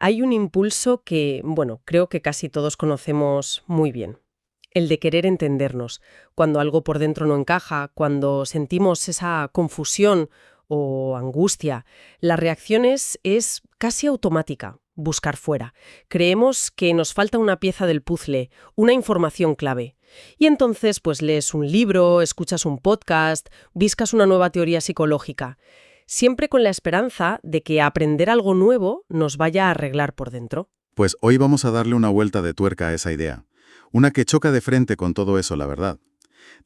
Hay un impulso que, bueno, creo que casi todos conocemos muy bien. El de querer entendernos. Cuando algo por dentro no encaja, cuando sentimos esa confusión o angustia, la reacción es casi automática, buscar fuera. Creemos que nos falta una pieza del puzzle, una información clave. Y entonces, pues lees un libro, escuchas un podcast, viscas una nueva teoría psicológica, siempre con la esperanza de que aprender algo nuevo nos vaya a arreglar por dentro. Pues hoy vamos a darle una vuelta de tuerca a esa idea. Una que choca de frente con todo eso, la verdad.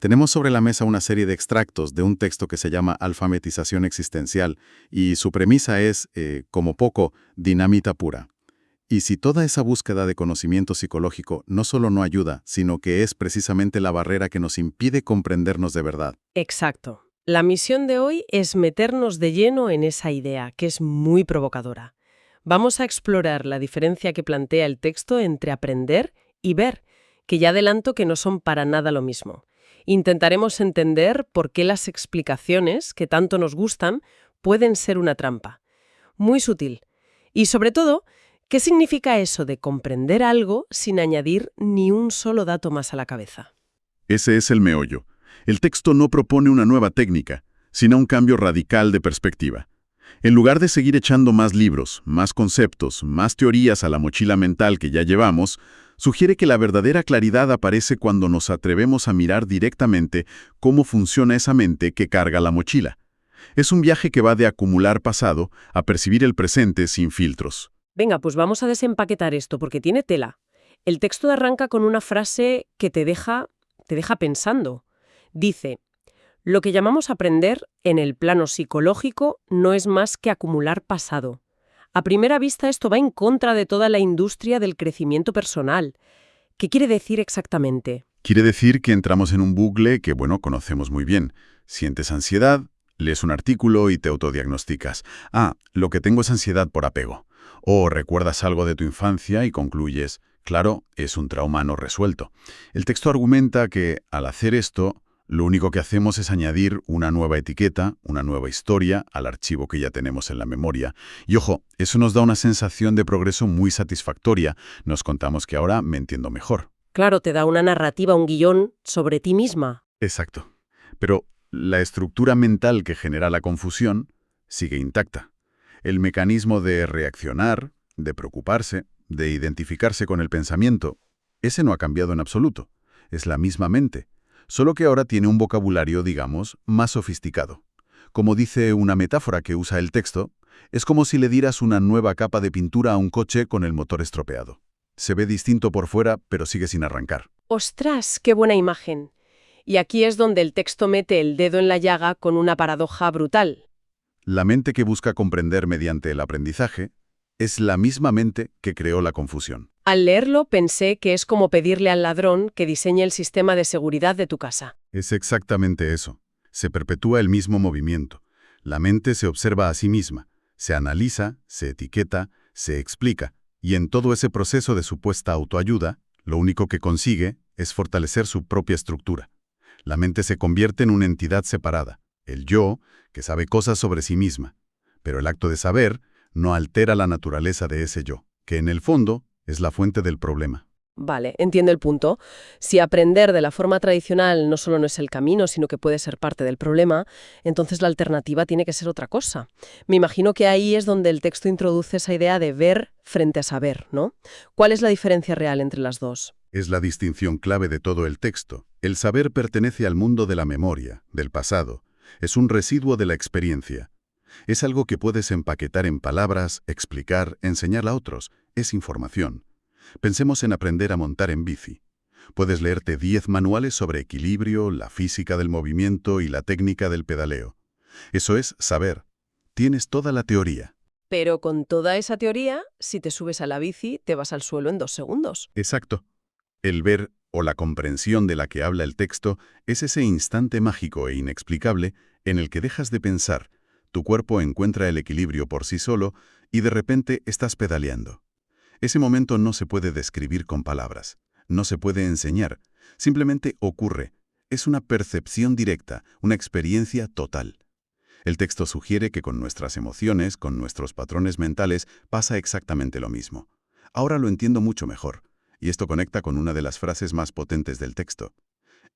Tenemos sobre la mesa una serie de extractos de un texto que se llama Alfabetización Existencial y su premisa es, como poco, dinamita pura. Y si toda esa búsqueda de conocimiento psicológico no solo no ayuda, sino que es precisamente la barrera que nos impide comprendernos de verdad. Exacto. La misión de hoy es meternos de lleno en esa idea, que es muy provocadora. Vamos a explorar la diferencia que plantea el texto entre aprender y ver, que ya adelanto que no son para nada lo mismo. Intentaremos entender por qué las explicaciones, que tanto nos gustan, pueden ser una trampa. Muy sutil. Y sobre todo, ¿qué significa eso de comprender algo sin añadir ni un solo dato más a la cabeza? Ese es el meollo. El texto no propone una nueva técnica, sino un cambio radical de perspectiva. En lugar de seguir echando más libros, más conceptos, más teorías a la mochila mental que ya llevamos, sugiere que la verdadera claridad aparece cuando nos atrevemos a mirar directamente cómo funciona esa mente que carga la mochila. Es un viaje que va de acumular pasado a percibir el presente sin filtros. Venga, pues vamos a desempaquetar esto porque tiene tela. El texto arranca con una frase que te deja pensando. Dice: lo que llamamos aprender en el plano psicológico no es más que acumular pasado. A primera vista esto va en contra de toda la industria del crecimiento personal. ¿Qué quiere decir exactamente? Quiere decir que entramos en un bucle que, conocemos muy bien. Sientes ansiedad, lees un artículo y te autodiagnosticas. Lo que tengo es ansiedad por apego. O recuerdas algo de tu infancia y concluyes, claro, es un trauma no resuelto. El texto argumenta que, al hacer esto, lo único que hacemos es añadir una nueva etiqueta, una nueva historia al archivo que ya tenemos en la memoria. Y ojo, eso nos da una sensación de progreso muy satisfactoria. Nos contamos que ahora me entiendo mejor. Claro, te da una narrativa, un guión sobre ti misma. Exacto. Pero la estructura mental que genera la confusión sigue intacta. El mecanismo de reaccionar, de preocuparse, de identificarse con el pensamiento, ese no ha cambiado en absoluto. Es la misma mente. Solo que ahora tiene un vocabulario, digamos, más sofisticado. Como dice una metáfora que usa el texto, es como si le dieras una nueva capa de pintura a un coche con el motor estropeado. Se ve distinto por fuera, pero sigue sin arrancar. ¡Ostras, qué buena imagen! Y aquí es donde el texto mete el dedo en la llaga con una paradoja brutal. La mente que busca comprender mediante el aprendizaje es la misma mente que creó la confusión. Al leerlo pensé que es como pedirle al ladrón que diseñe el sistema de seguridad de tu casa. Es exactamente eso. Se perpetúa el mismo movimiento. La mente se observa a sí misma, se analiza, se etiqueta, se explica, y en todo ese proceso de supuesta autoayuda, lo único que consigue es fortalecer su propia estructura. La mente se convierte en una entidad separada, el yo, que sabe cosas sobre sí misma. Pero el acto de saber no altera la naturaleza de ese yo, que en el fondo es la fuente del problema. Vale, entiendo el punto. Si aprender de la forma tradicional no solo no es el camino, sino que puede ser parte del problema, entonces la alternativa tiene que ser otra cosa. Me imagino que ahí es donde el texto introduce esa idea de ver frente a saber, ¿no? ¿Cuál es la diferencia real entre las dos? Es la distinción clave de todo el texto. El saber pertenece al mundo de la memoria, del pasado. Es un residuo de la experiencia. Es algo que puedes empaquetar en palabras, explicar, enseñar a otros. Es información. Pensemos en aprender a montar en bici. Puedes leerte 10 manuales sobre equilibrio, la física del movimiento y la técnica del pedaleo. Eso es saber. Tienes toda la teoría. Pero con toda esa teoría, si te subes a la bici, te vas al suelo en 2 segundos. Exacto. El ver o la comprensión de la que habla el texto es ese instante mágico e inexplicable en el que dejas de pensar, tu cuerpo encuentra el equilibrio por sí solo y de repente estás pedaleando. Ese momento no se puede describir con palabras, no se puede enseñar, simplemente ocurre. Es una percepción directa, una experiencia total. El texto sugiere que con nuestras emociones, con nuestros patrones mentales, pasa exactamente lo mismo. Ahora lo entiendo mucho mejor, y esto conecta con una de las frases más potentes del texto.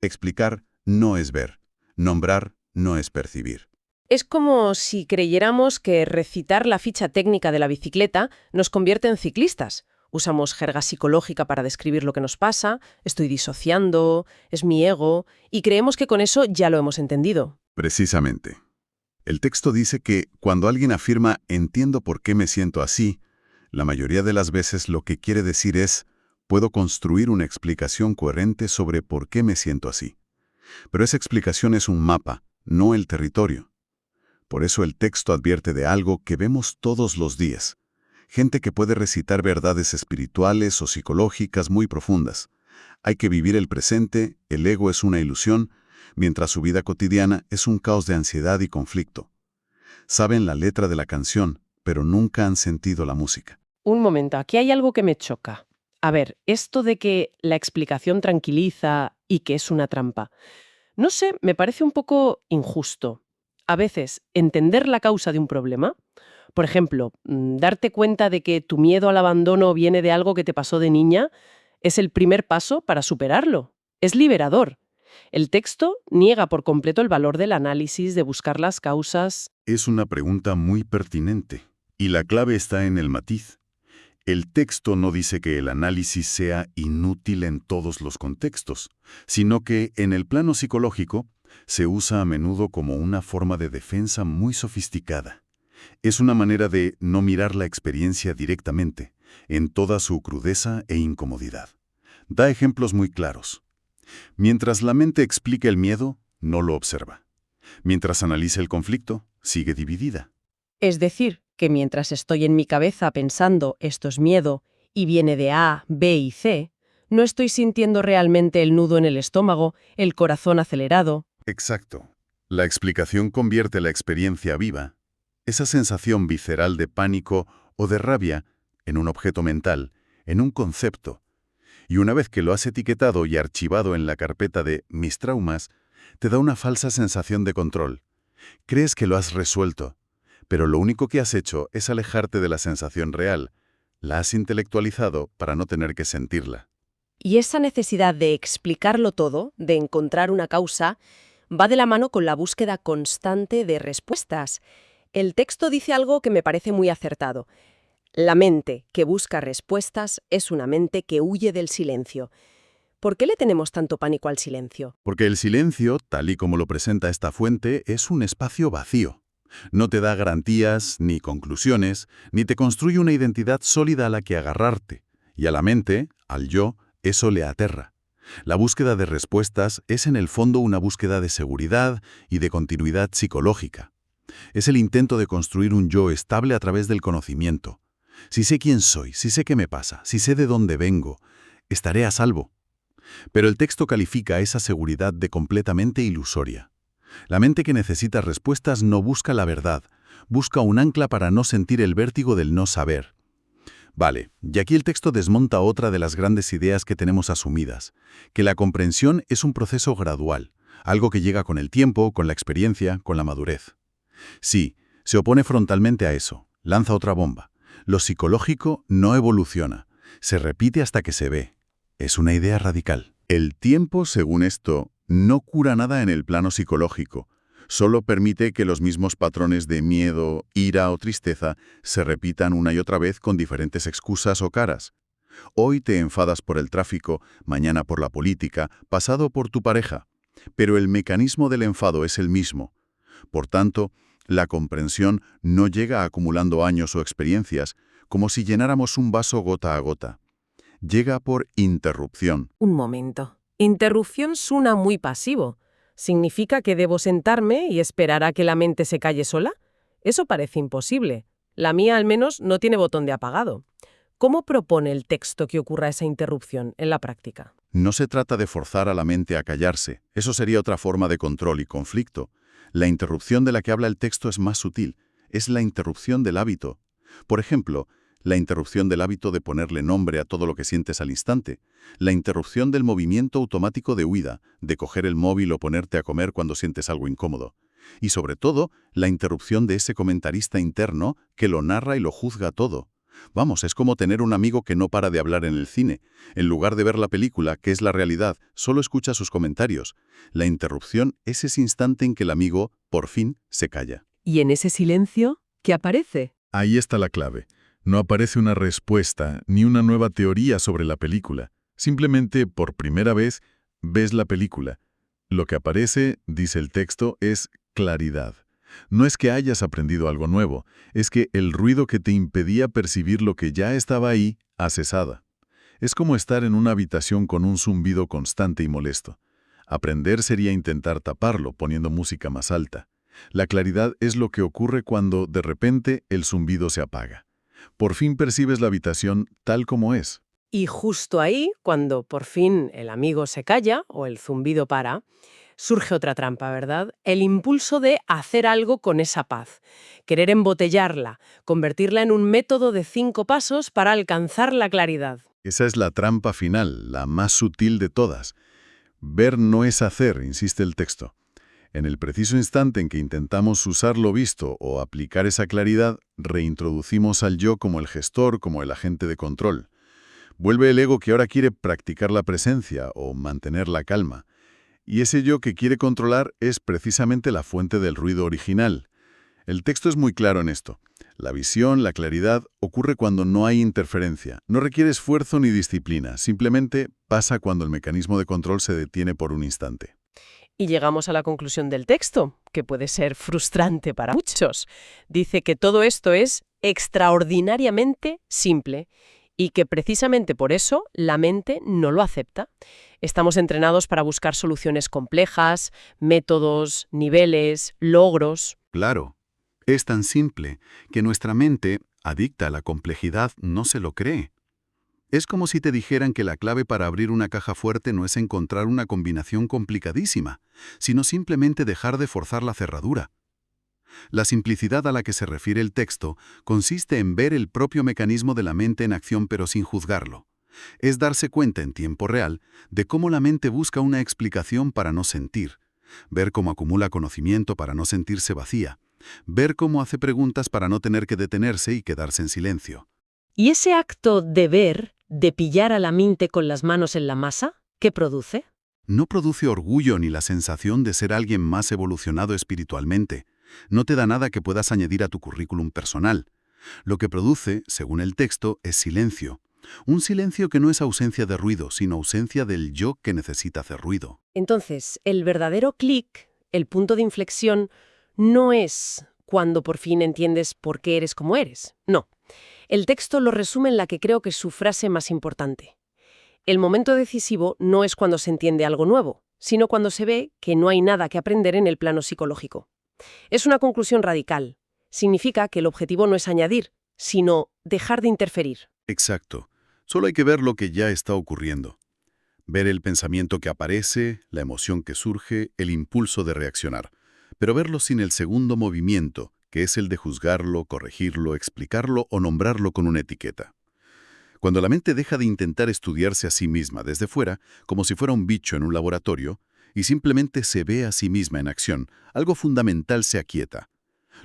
Explicar no es ver, nombrar no es percibir. Es como si creyéramos que recitar la ficha técnica de la bicicleta nos convierte en ciclistas. Usamos jerga psicológica para describir lo que nos pasa, estoy disociando, es mi ego, y creemos que con eso ya lo hemos entendido. Precisamente. El texto dice que cuando alguien afirma «entiendo por qué me siento así», la mayoría de las veces lo que quiere decir es «puedo construir una explicación coherente sobre por qué me siento así». Pero esa explicación es un mapa, no el territorio. Por eso el texto advierte de algo que vemos todos los días. Gente que puede recitar verdades espirituales o psicológicas muy profundas. Hay que vivir el presente, el ego es una ilusión, mientras su vida cotidiana es un caos de ansiedad y conflicto. Saben la letra de la canción, pero nunca han sentido la música. Un momento, aquí hay algo que me choca. A ver, esto de que la explicación tranquiliza y que es una trampa. No sé, me parece un poco injusto. A veces, entender la causa de un problema, por ejemplo, darte cuenta de que tu miedo al abandono viene de algo que te pasó de niña, es el primer paso para superarlo. Es liberador. El texto niega por completo el valor del análisis, de buscar las causas. Es una pregunta muy pertinente, y la clave está en el matiz. El texto no dice que el análisis sea inútil en todos los contextos, sino que, en el plano psicológico, se usa a menudo como una forma de defensa muy sofisticada. Es una manera de no mirar la experiencia directamente, en toda su crudeza e incomodidad. Da ejemplos muy claros. Mientras la mente explica el miedo, no lo observa. Mientras analiza el conflicto, sigue dividida. Es decir, que mientras estoy en mi cabeza pensando esto es miedo y viene de A, B y C, no estoy sintiendo realmente el nudo en el estómago, el corazón acelerado. Exacto. La explicación convierte la experiencia viva, esa sensación visceral de pánico o de rabia, en un objeto mental, en un concepto. Y una vez que lo has etiquetado y archivado en la carpeta de mis traumas, te da una falsa sensación de control. Crees que lo has resuelto, pero lo único que has hecho es alejarte de la sensación real. La has intelectualizado para no tener que sentirla. Y esa necesidad de explicarlo todo, de encontrar una causa, va de la mano con la búsqueda constante de respuestas. El texto dice algo que me parece muy acertado. La mente que busca respuestas es una mente que huye del silencio. ¿Por qué le tenemos tanto pánico al silencio? Porque el silencio, tal y como lo presenta esta fuente, es un espacio vacío. No te da garantías, ni conclusiones, ni te construye una identidad sólida a la que agarrarte. Y a la mente, al yo, eso le aterra. La búsqueda de respuestas es en el fondo una búsqueda de seguridad y de continuidad psicológica. Es el intento de construir un yo estable a través del conocimiento. Si sé quién soy, si sé qué me pasa, si sé de dónde vengo, estaré a salvo. Pero el texto califica esa seguridad de completamente ilusoria. La mente que necesita respuestas no busca la verdad, busca un ancla para no sentir el vértigo del no saber. Vale, y aquí el texto desmonta otra de las grandes ideas que tenemos asumidas, que la comprensión es un proceso gradual, algo que llega con el tiempo, con la experiencia, con la madurez. Sí, se opone frontalmente a eso, lanza otra bomba. Lo psicológico no evoluciona, se repite hasta que se ve. Es una idea radical. El tiempo, según esto, no cura nada en el plano psicológico, solo permite que los mismos patrones de miedo, ira o tristeza se repitan una y otra vez con diferentes excusas o caras. Hoy te enfadas por el tráfico, mañana por la política, pasado por tu pareja. Pero el mecanismo del enfado es el mismo. Por tanto, la comprensión no llega acumulando años o experiencias, como si llenáramos un vaso gota a gota. Llega por interrupción. Un momento. Interrupción suena muy pasivo. ¿Significa que debo sentarme y esperar a que la mente se calle sola? Eso parece imposible. La mía, al menos, no tiene botón de apagado. ¿Cómo propone el texto que ocurra esa interrupción en la práctica? No se trata de forzar a la mente a callarse. Eso sería otra forma de control y conflicto. La interrupción de la que habla el texto es más sutil. Es la interrupción del hábito. Por ejemplo, la interrupción del hábito de ponerle nombre a todo lo que sientes al instante, la interrupción del movimiento automático de huida, de coger el móvil o ponerte a comer cuando sientes algo incómodo. Y sobre todo, la interrupción de ese comentarista interno que lo narra y lo juzga todo. Vamos, es como tener un amigo que no para de hablar en el cine. En lugar de ver la película, que es la realidad, solo escucha sus comentarios. La interrupción es ese instante en que el amigo, por fin, se calla. ¿Y en ese silencio qué aparece? Ahí está la clave. No aparece una respuesta ni una nueva teoría sobre la película. Simplemente, por primera vez, ves la película. Lo que aparece, dice el texto, es claridad. No es que hayas aprendido algo nuevo, es que el ruido que te impedía percibir lo que ya estaba ahí ha cesado. Es como estar en una habitación con un zumbido constante y molesto. Aprender sería intentar taparlo poniendo música más alta. La claridad es lo que ocurre cuando, de repente, el zumbido se apaga. Por fin percibes la habitación tal como es. Y justo ahí, cuando por fin el amigo se calla o el zumbido para, surge otra trampa, ¿verdad? El impulso de hacer algo con esa paz, querer embotellarla, convertirla en un método de 5 pasos para alcanzar la claridad. Esa es la trampa final, la más sutil de todas. Ver no es hacer, insiste el texto. En el preciso instante en que intentamos usar lo visto o aplicar esa claridad, reintroducimos al yo como el gestor, como el agente de control. Vuelve el ego que ahora quiere practicar la presencia o mantener la calma. Y ese yo que quiere controlar es precisamente la fuente del ruido original. El texto es muy claro en esto. La visión, la claridad, ocurre cuando no hay interferencia. No requiere esfuerzo ni disciplina, simplemente pasa cuando el mecanismo de control se detiene por un instante. Y llegamos a la conclusión del texto, que puede ser frustrante para muchos. Dice que todo esto es extraordinariamente simple y que precisamente por eso la mente no lo acepta. Estamos entrenados para buscar soluciones complejas, métodos, niveles, logros. Claro, es tan simple que nuestra mente, adicta a la complejidad, no se lo cree. Es como si te dijeran que la clave para abrir una caja fuerte no es encontrar una combinación complicadísima, sino simplemente dejar de forzar la cerradura. La simplicidad a la que se refiere el texto consiste en ver el propio mecanismo de la mente en acción pero sin juzgarlo. Es darse cuenta en tiempo real de cómo la mente busca una explicación para no sentir, ver cómo acumula conocimiento para no sentirse vacía, ver cómo hace preguntas para no tener que detenerse y quedarse en silencio. ¿Y ese acto de ver, de pillar a la mente con las manos en la masa, qué produce? No produce orgullo ni la sensación de ser alguien más evolucionado espiritualmente. No te da nada que puedas añadir a tu currículum personal. Lo que produce, según el texto, es silencio. Un silencio que no es ausencia de ruido, sino ausencia del yo que necesita hacer ruido. Entonces, el verdadero clic, el punto de inflexión, no es cuando por fin entiendes por qué eres como eres. No. El texto lo resume en la que creo que es su frase más importante. El momento decisivo no es cuando se entiende algo nuevo, sino cuando se ve que no hay nada que aprender en el plano psicológico. Es una conclusión radical. Significa que el objetivo no es añadir, sino dejar de interferir. Exacto. Solo hay que ver lo que ya está ocurriendo. Ver el pensamiento que aparece, la emoción que surge, el impulso de reaccionar. Pero verlo sin el segundo movimiento, que es el de juzgarlo, corregirlo, explicarlo o nombrarlo con una etiqueta. Cuando la mente deja de intentar estudiarse a sí misma desde fuera, como si fuera un bicho en un laboratorio, y simplemente se ve a sí misma en acción, algo fundamental se aquieta.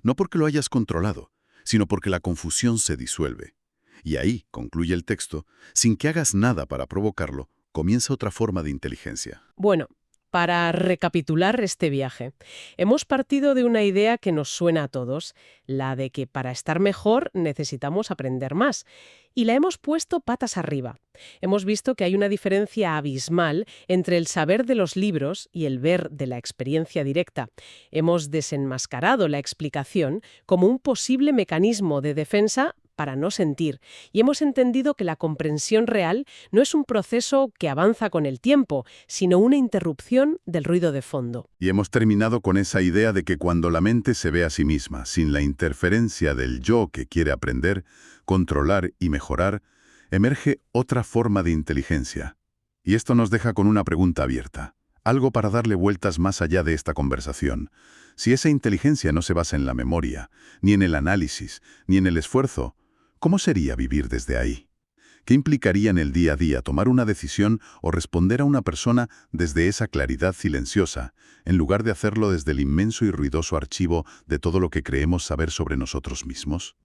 No porque lo hayas controlado, sino porque la confusión se disuelve. Y ahí, concluye el texto, sin que hagas nada para provocarlo, comienza otra forma de inteligencia. Bueno, para recapitular este viaje, hemos partido de una idea que nos suena a todos, la de que para estar mejor necesitamos aprender más, y la hemos puesto patas arriba. Hemos visto que hay una diferencia abismal entre el saber de los libros y el ver de la experiencia directa. Hemos desenmascarado la explicación como un posible mecanismo de defensa para no sentir, y hemos entendido que la comprensión real no es un proceso que avanza con el tiempo, sino una interrupción del ruido de fondo. Y hemos terminado con esa idea de que cuando la mente se ve a sí misma, sin la interferencia del yo que quiere aprender, controlar y mejorar, emerge otra forma de inteligencia. Y esto nos deja con una pregunta abierta, algo para darle vueltas más allá de esta conversación. Si esa inteligencia no se basa en la memoria, ni en el análisis, ni en el esfuerzo, ¿cómo sería vivir desde ahí? ¿Qué implicaría en el día a día tomar una decisión o responder a una persona desde esa claridad silenciosa, en lugar de hacerlo desde el inmenso y ruidoso archivo de todo lo que creemos saber sobre nosotros mismos?